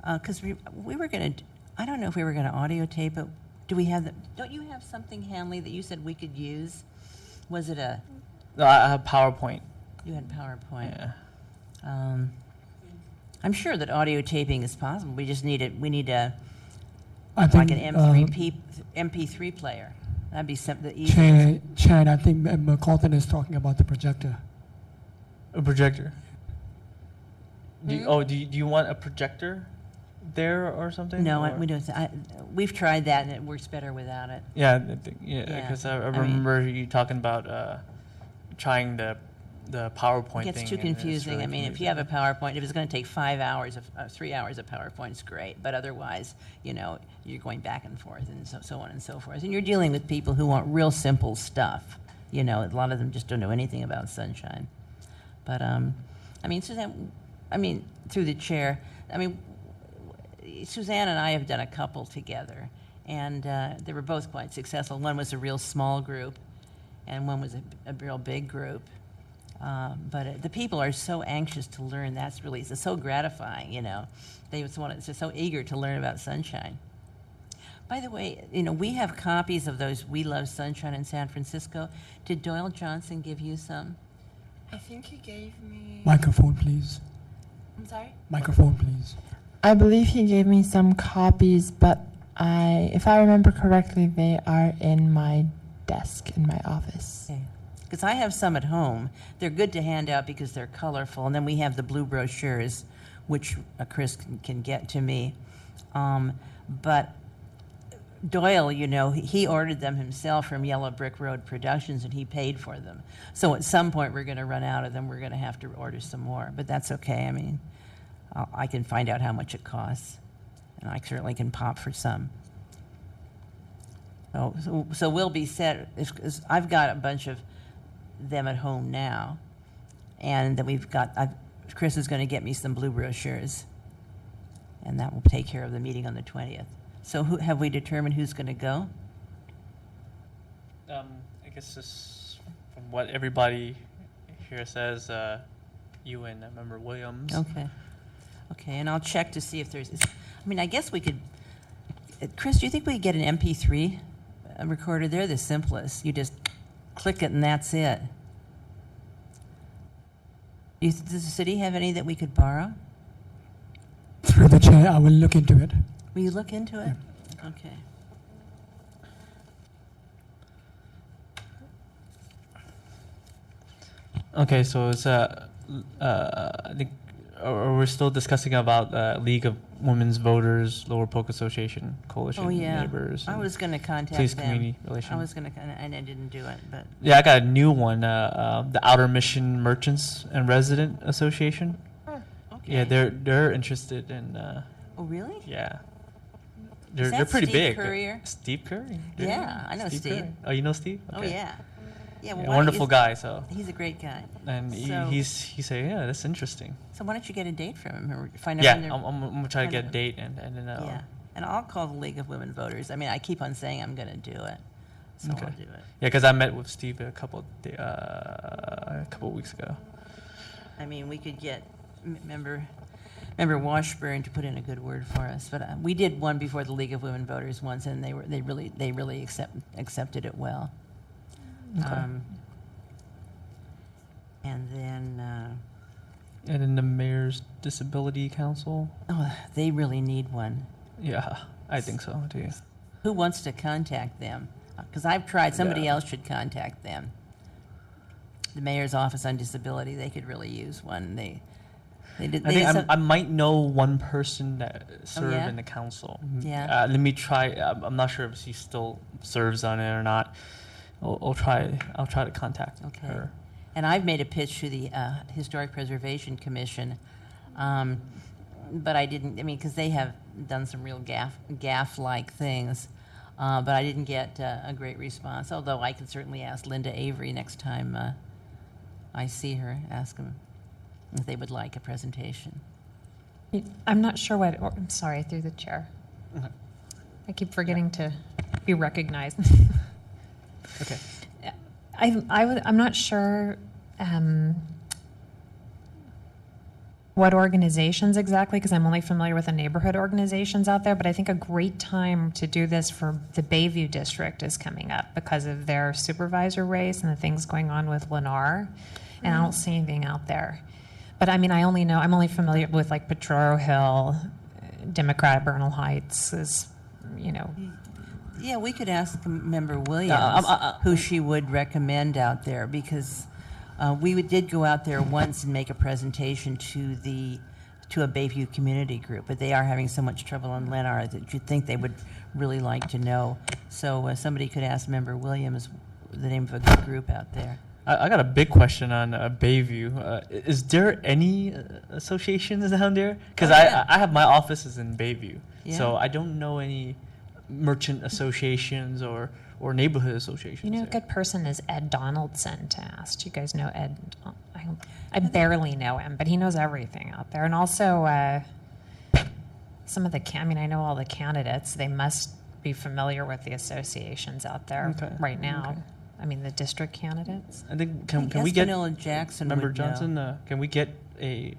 because we were going to. I don't know if we were going to audio tape it. Do we have the? Don't you have something, Hanley, that you said we could use? Was it a? I have PowerPoint. You had PowerPoint. Yeah. I'm sure that audio taping is possible. We just need it. We need a I like think, an MP3 player. That'd be the easiest. Chair, I think Member Cawthon is talking about the projector. A projector. Do you want a projector there or something? No, or? we don't. We've tried that, and it works better without it. Yeah, Yeah, because I I mean- remember you talking about trying the PowerPoint It thing. gets too and it's confusing. really I mean, if you have a PowerPoint, if it's going to take 5 hours, 3 hours of PowerPoint, it's great. But otherwise, you know, you're going back and forth and so on and so forth. And you're dealing with people who want real simple stuff. You know, a lot of them just don't know anything about Sunshine. But, I mean, Suzanne, through the chair, Suzanne and I have done a couple together. And they were both quite successful. One was a real small group, and one was a real big group. But the people are so anxious to learn. That's really, it's so gratifying, you know. They're so eager to learn about Sunshine. By the way, you know, we have copies of those We Love Sunshine in San Francisco. Did Doyle Johnson give you some? I think he gave me. Microphone, please. I'm sorry? Microphone, please. I believe he gave me some copies, but if I remember correctly, they are in my desk in my office. Okay. Because I have some at home. They're good to hand out because they're colorful. And then we have the blue brochures, which Chris can get to me. But Doyle, you know, he ordered them himself from Yellow Brick Road Productions, and he paid for them. So at some point, we're going to run out of them. We're going to have to order some more, but that's okay. I mean, I can find out how much it costs, and I certainly can pop for some. So we'll be set. I've got a bunch of them at home now, and then Chris is going to get me some blue brochures, and that will take care of the meeting on the 20th. So have we determined who's going to go? I guess just from what everybody here says, you and Member Williams. Okay, and I'll check to see if there's, I mean, I guess we could, Chris, do you think we could get an MP3 recorder? They're the simplest. You just click it and that's it. Does the city have any that we could borrow? Through the chair, I will look into it. Will you look into it? Okay. Okay, so it's I think we're still discussing about League of Women's Voters, Lower Polk Association, Coalition Oh, yeah. Neighbors. I and was going to contact Police them. Community Relations. I was going to, and I didn't do it, but. Yeah, I got a new one. The Outer Mission Merchants and Resident Association. Okay. Yeah, they're interested in. Oh, really? Yeah. Is They're that pretty Steve big. Currier? Steve Curry. Yeah, I know Steve. Curry. Oh, you know Steve? Oh, Okay. yeah. Yeah, well, Yeah, why don't wonderful you- guy. So, He's a great guy. and So- he said, yeah, that's interesting. So why don't you get a date from him or find out Yeah, when they're. I'm gonna try to find get a out- date and then. Yeah, and I'll call the League of Women Voters. I mean, I keep on saying I'm going to do it, so Okay. I'll do it. Yeah, because I met with Steve a couple weeks ago. I mean, we could get member Washburn to put in a good word for us, but we did one before the League of Women Voters once, and they really accepted it well. Okay. And then, And then the Mayor's Disability Council. they really need one. Yeah, I think so too. Who wants to contact them? Because I've tried. Somebody Yeah. else should contact them. The Mayor's Office on Disability, they could really use one. They did. I think I might know one person that served yeah? in the council. Yeah. Let me try. I'm not sure if she still serves on it or not. I'll try to contact Okay. her. And I've made a pitch to the Historic Preservation Commission, but I didn't. I mean, because they have done some real gaff-like things, but I didn't get a great response. Although I could certainly ask Linda Avery next time I see her. Ask them if they would like a presentation. I'm not sure what, I'm sorry, through the chair. I keep forgetting to be recognized. Okay. I'm not sure what organizations exactly, because I'm only familiar with the neighborhood organizations out there, but I think a great time to do this for the Bayview District is coming up because of their supervisor race and the things going on with Lennar, and I don't see anything out there. But I mean, I'm only familiar with like Potrero Hill, Democrat Bernal Heights is, you know. Yeah, we could ask Member Williams who she would recommend out there, because we did go out there once and make a presentation to a Bayview community group, but they are having so much trouble in Lennar that you'd think they would really like to know. So somebody could ask Member Williams the name of a good group out there. I got a big question on Bayview. Is there any associations down there? Because yeah. I have my offices in Bayview, so Yeah. I don't know any merchant associations or neighborhood associations. You know, a there. good person is Ed Donaldson to ask. You guys know Ed? I barely know him, but he knows everything out there. And also, some of the, I know all the candidates. They must be familiar with the associations out there Okay. right now. Okay. I mean, the district candidates. I think can we get Espanola Jackson Member would know. Johnson? Can we get a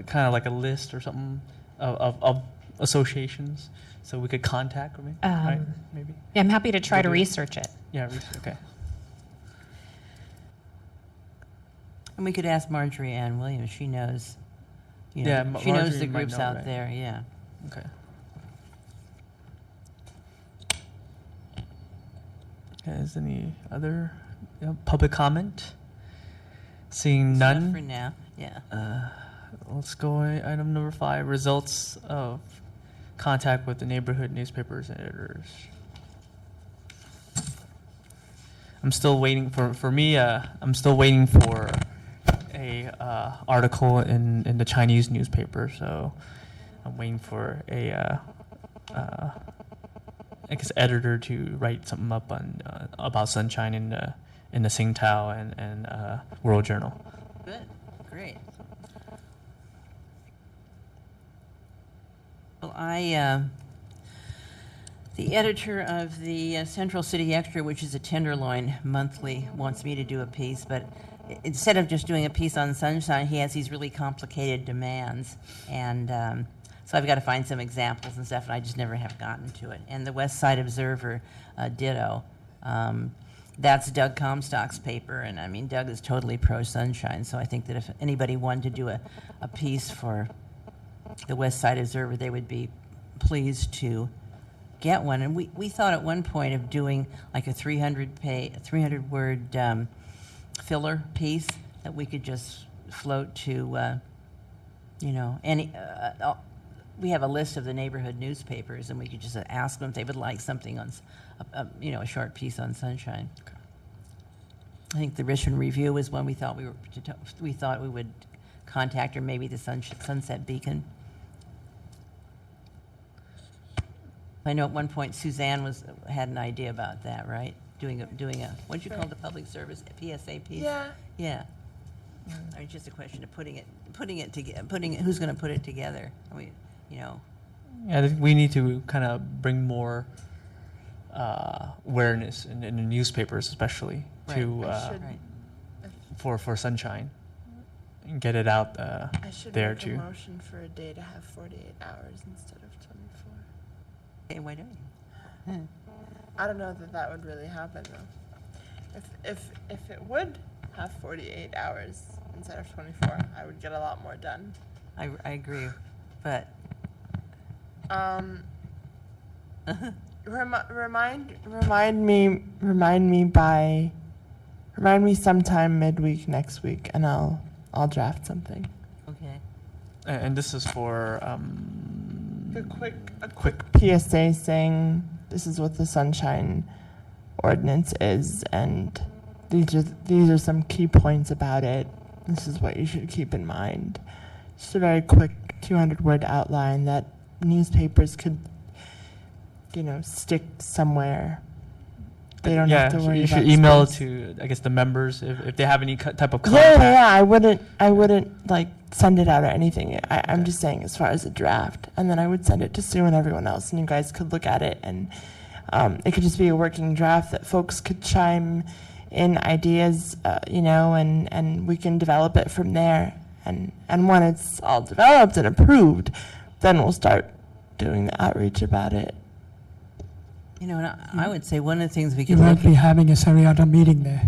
kind of like a list or something of associations so we could contact me? Right? Maybe. Yeah, I'm happy to try to We'll do that. research it. Yeah. Okay. And we could ask Marjorie Ann Williams. She knows. You know, Yeah, she knows Marjorie the might groups know, out right? there. Yeah. Okay. Okay. Is any other public comment? Seeing Enough none. for now. Yeah. Let's go item number 5, results of contact with the neighborhood newspapers and editors. I'm still waiting for me. I'm still waiting for a article in the Chinese newspaper. So I'm waiting for a I guess editor to write something up on about sunshine in the Tsingtao and World Journal. Good, great. Well, the editor of the Central City Extra, which is a Tenderloin monthly, wants me to do a piece, but instead of just doing a piece on sunshine, he has these really complicated demands, and so I've got to find some examples and stuff, and I just never have gotten to it. And the West Side Observer, ditto. That's Doug Comstock's paper, and I mean, Doug is totally pro-sunshine, so I think that if anybody wanted to do a piece for the West Side Observer, they would be pleased to get one. And we thought at one point of doing like a 300-word filler piece that we could just float to, any. We have a list of the neighborhood newspapers, and we could just ask them if they would like something on, a short piece on sunshine. Okay. I think the Richmond Review was one we thought we would contact, or maybe the Sunset Beacon. I know at one point Suzanne had an idea about that, right? Doing a what do you call the public service, a PSA piece? Yeah. Yeah. I mean, it's just a question of putting it together. Who's going to put it together? I mean, Yeah, I think we need to kind of bring more awareness in the newspapers, especially for sunshine, and get it out I should there make too. a motion for a day to have 48 hours instead of 24. Okay, why don't you? I don't know that would really happen though. If it would have 48 hours instead of 24, I would get a lot more done. I agree, but remind me sometime midweek next week, and I'll draft something. okay. And this is for A quick PSA saying this is what the sunshine ordinance is, and these are some key points about it. This is what you should keep in mind. Just a very quick 200-word outline that newspapers could, stick somewhere. They don't have to worry you about should email space. to, I guess, the members if they have any type of contact. Yeah. I wouldn't like send it out or anything. I'm just saying as far as a draft, and then I would send it to Sue and everyone else, and you guys could look at it, and it could just be a working draft that folks could chime in ideas, and we can develop it from there. And when it's all developed and approved, then we'll start doing the outreach about it. And I would say one of the things we You could might look be at. having a seriata meeting there.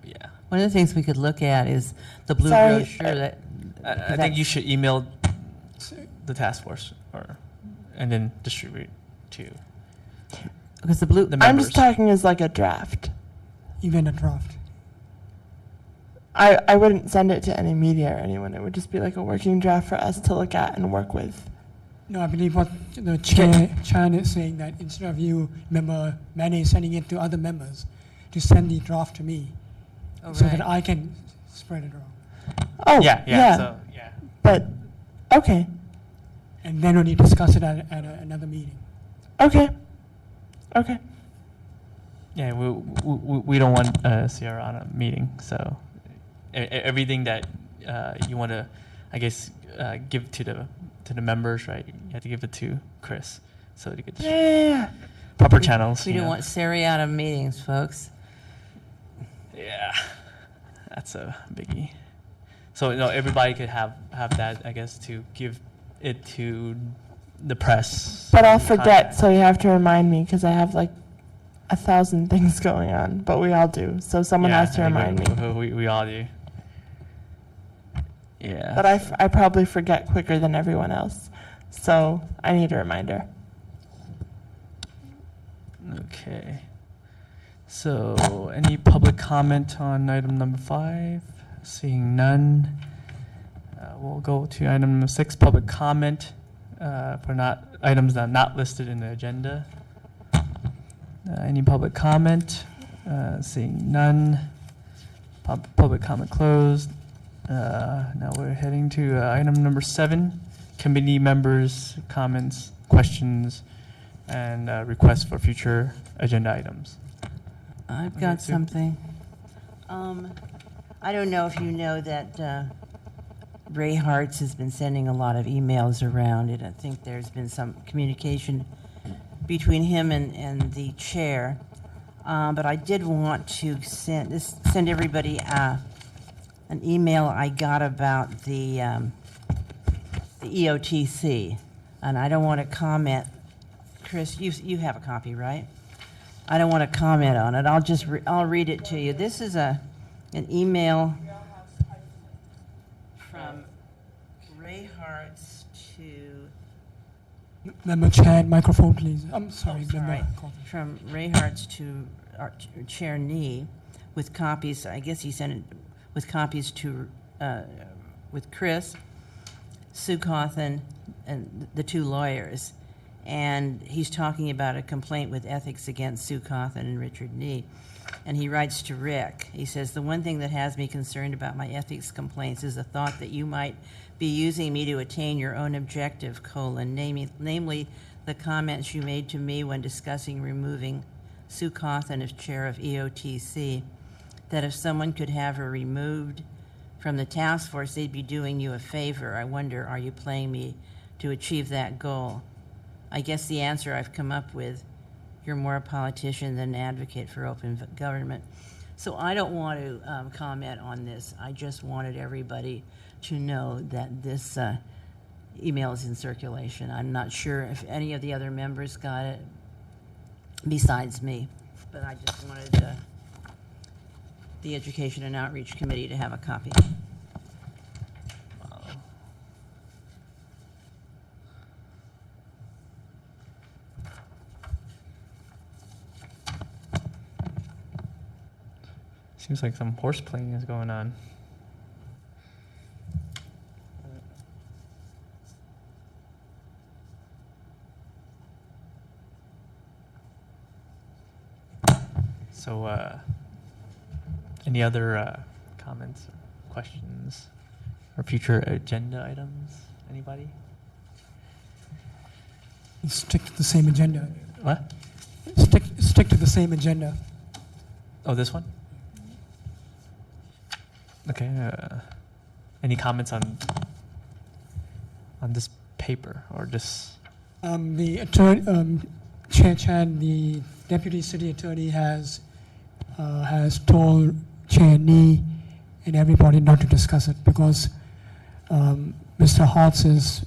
Yeah. One of the things we could look at is the blue Sorry, brochure that. I think you should email the task force and then distribute to Because the blue. the members. I'm just talking as like a draft. Even a draft. I wouldn't send it to any media or anyone. It would just be like a working draft for us to look at and work with. No, I believe what the chair is saying, that instead of you, member Manny, sending it to other members, to send the draft to me, so that I can spread it around. Oh, Yeah. So, yeah. But, okay. And then when you discuss it at another meeting. Okay. Yeah, we don't want a CR on a meeting, so everything that you want to, I guess, give to the members, right? You have to give it to Chris, so you get Yeah. proper channels. We don't want seriata meetings, folks. Yeah, that's a biggie. So everybody could have that, I guess, to give it to the press. But I'll forget, contact. so you have to remind me, because I have like 1,000 things going on, but we all do. So someone has to I think remind me. We all do. Yeah. But I probably forget quicker than everyone else. So I need a reminder. Okay. So, any public comment on item number 5? Seeing none. We'll go to item number 6, public comment for items that are not listed in the agenda. Any public comment? Seeing none. Public comment closed. Now we're heading to item number 7, committee members' comments, questions, and requests for future agenda items. I've got something. I don't know if you know that Ray Hartz has been sending a lot of emails around, and I think there's been some communication between him and the chair. But I did want to send everybody an email I got about the EOTC, and I don't want to comment. Chris, you have a copy, right? I don't want to comment on it. I'll read it to you. This is an email from Ray Hartz to Member Chan, microphone, please. I'm sorry, sorry. Member. From Ray Hartz to our Chair Nee, with copies. I guess he sent it with copies to with Chris, Sue Cawthon, and the 2 lawyers. And he's talking about a complaint with ethics against Sue Cawthon and Richard Nee. And he writes to Rick. He says, the one thing that has me concerned about my ethics complaints is the thought that you might be using me to attain your own objective, namely the comments you made to me when discussing removing Sue Cawthon as chair of EOTC, that if someone could have her removed from the task force, they'd be doing you a favor. I wonder, are you playing me to achieve that goal? I guess the answer I've come up with, you're more a politician than an advocate for open government. So I don't want to comment on this. I just wanted everybody to know that this email is in circulation. I'm not sure if any of the other members got it besides me, but I just wanted the Education and Outreach Committee to have a copy. Seems like some horse playing is going on. So, any other comments, or questions, or future agenda items? Anybody? Stick to the same agenda. What? Stick to the same agenda. Oh, this one? Okay. Any comments on this paper or just? The attorney, Chair Chan, the Deputy City Attorney has told Chair Nee and everybody not to discuss it because Mr. Hartz is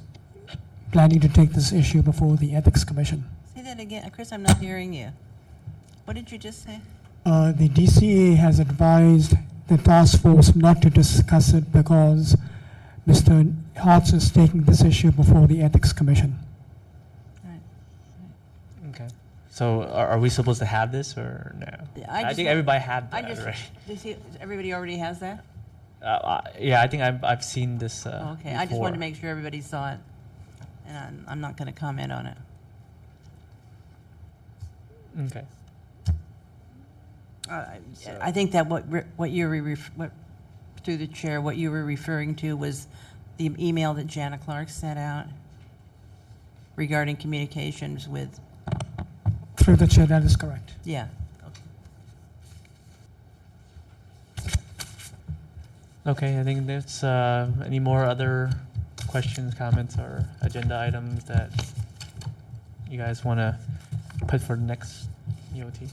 planning to take this issue before the Ethics Commission. Say that again. Chris, I'm not hearing you. What did you just say? The DCA has advised the task force not to discuss it because Mr. Hartz is taking this issue before the Ethics Commission. Okay. So are we supposed to have this or no? I think everybody had that already. Everybody already has that? Yeah, I think I've seen this. Okay, before. I just wanted to make sure everybody saw it, and I'm not going to comment on it. Okay. I think that what you were through the chair, what you were referring to was the email that Jana Clark sent out regarding communications with. Through the chair, that is correct. Yeah. Okay, I think there's any more other questions, comments, or agenda items that you guys want to put for the next EOT?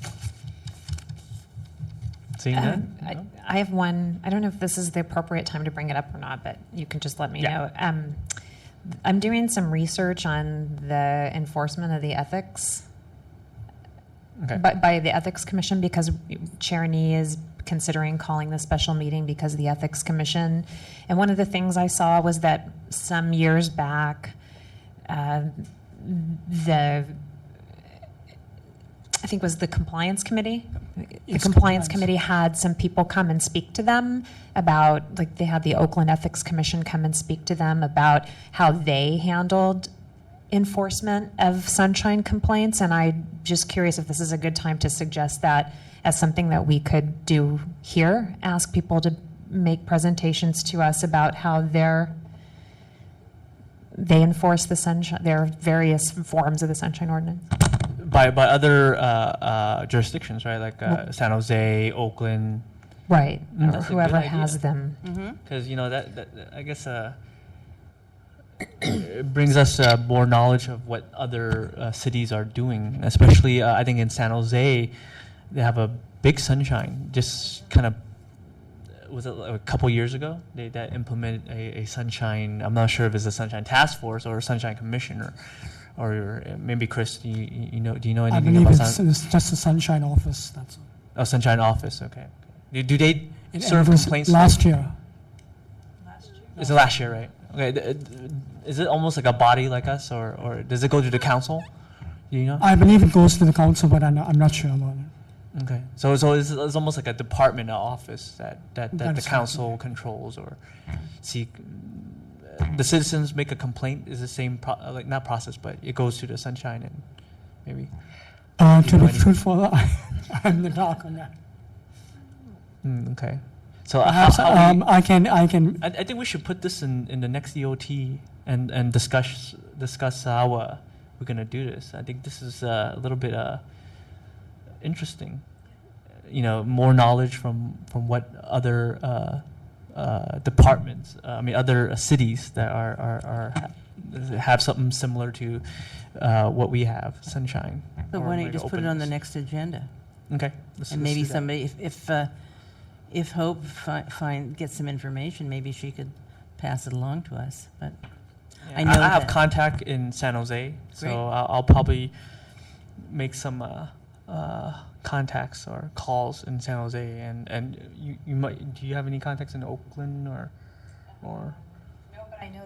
Seeing that? No? I have one. I don't know if this is the appropriate time to bring it up or not, but you can just let me know. I'm doing some research on the enforcement of the ethics by the Ethics Commission because Chair Nee is considering calling the special meeting because of the Ethics Commission. And one of the things I saw was that some years back, I think it was the compliance committee. The It's compliance compliance. committee had some people come and speak to them about, like, they had the Oakland Ethics Commission come and speak to them about how they handled enforcement of sunshine complaints. And I'm just curious if this is a good time to suggest that as something that we could do here, ask people to make presentations to us about how they enforce the sunshine, their various forms of the sunshine ordinance. By other jurisdictions, right? Like San Jose, Oakland. Right, Mm, or that's a whoever good idea. has them. Because that I guess it brings us more knowledge of what other cities are doing. Especially, I think in San Jose, they have a big sunshine. Just kind of was it a couple years ago they that implemented a sunshine. I'm not sure if it's a sunshine task force or a sunshine commission or maybe Chris, do you know I anything believe about it's just a sunshine office. That's all. Oh, sunshine office. Okay. Do they It serve was complaints? last year. Is it last year, right? Okay. Is it almost like a body like us, or does it go to the council? Do you know? I believe it goes to the council, but I'm not sure about it. Okay. So it's almost like a department office that the That's right. council controls or see. The citizens make a complaint. Is the same like not process, but it goes to the sunshine and maybe. To know be any- truthful, I'm in the dark on that. Okay. So Perhaps I can. I think we should put this in the next EOT and discuss how we're gonna do this. I think this is a little bit interesting. More knowledge from what other departments. Other cities that have something similar to what we have, sunshine. So or why don't you like just put it on the openness. next agenda? Okay. And maybe do that. somebody, if Hope gets some information, maybe she could pass it along to us. But Yeah, I know I have that- contact in San Jose, so Great. I'll probably make some contacts or calls in San Jose, and you might. Do you have any contacts in Oakland or? No, but I know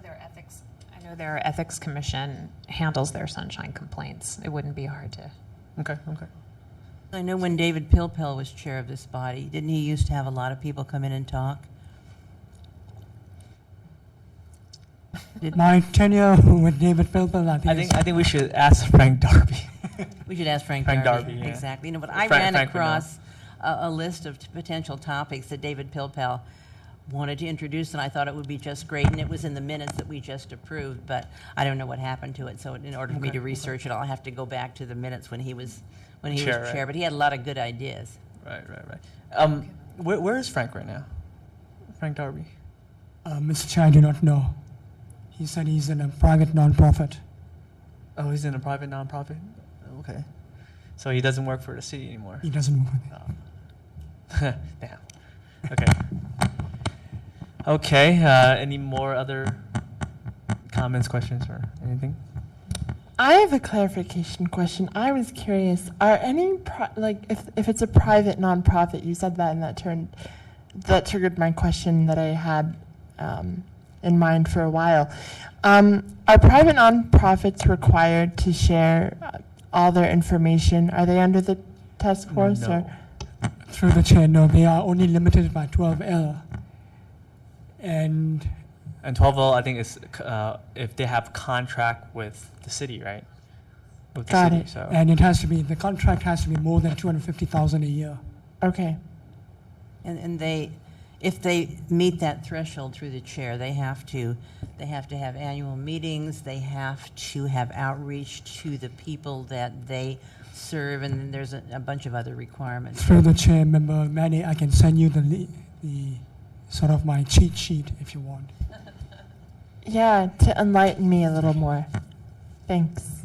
their ethics commission handles their sunshine complaints. It wouldn't be hard to. Okay. I know when David Pilpel was chair of this body, didn't he used to have a lot of people come in and talk? My tenure with David Pilpel, I think we should ask Frank Darby. We should ask Frank Frank Darby. Darby, yeah. Exactly. But I Frank ran would know. across a list of potential topics that David Pilpel wanted to introduce, and I thought it would be just great, and it was in the minutes that we just approved, but I don't know what happened to it, so in order for me to research it, I'll have to go back to the minutes when he was Chair, chair, right. but he had a lot of good ideas. Right. Where is Frank right now? Frank Darby. Mr. Chair, I do not know. He said he's in a private nonprofit. Oh, he's in a private nonprofit. Okay. So he doesn't work for the city anymore. He doesn't work with it. Damn. Okay. Okay. Any more other comments, questions, or anything? I have a clarification question. I was curious, are any, if it's a private nonprofit, you said that and that triggered my question that I had in mind for a while. Are private nonprofits required to share all their information? Are they under the task force? No. Or? Through the chair, no, they are only limited by 12L. And And 12L, I think, is if they have contract with the city, right? With the Got city, it. So. the contract has to be more than $250,000 a year. Okay. And if they meet that threshold through the chair, they have to have annual meetings, they have to have outreach to the people that they serve, and then there's a bunch of other requirements. Through the chair, Member Manny, I can send you the sort of my cheat sheet if you want. Yeah, to enlighten me a little more. Thanks.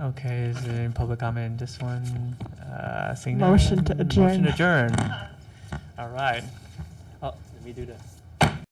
Okay, is there any public comment in this one? Seeing Motion none, to adjourn. Motion to adjourn. All right. Oh, let me do this.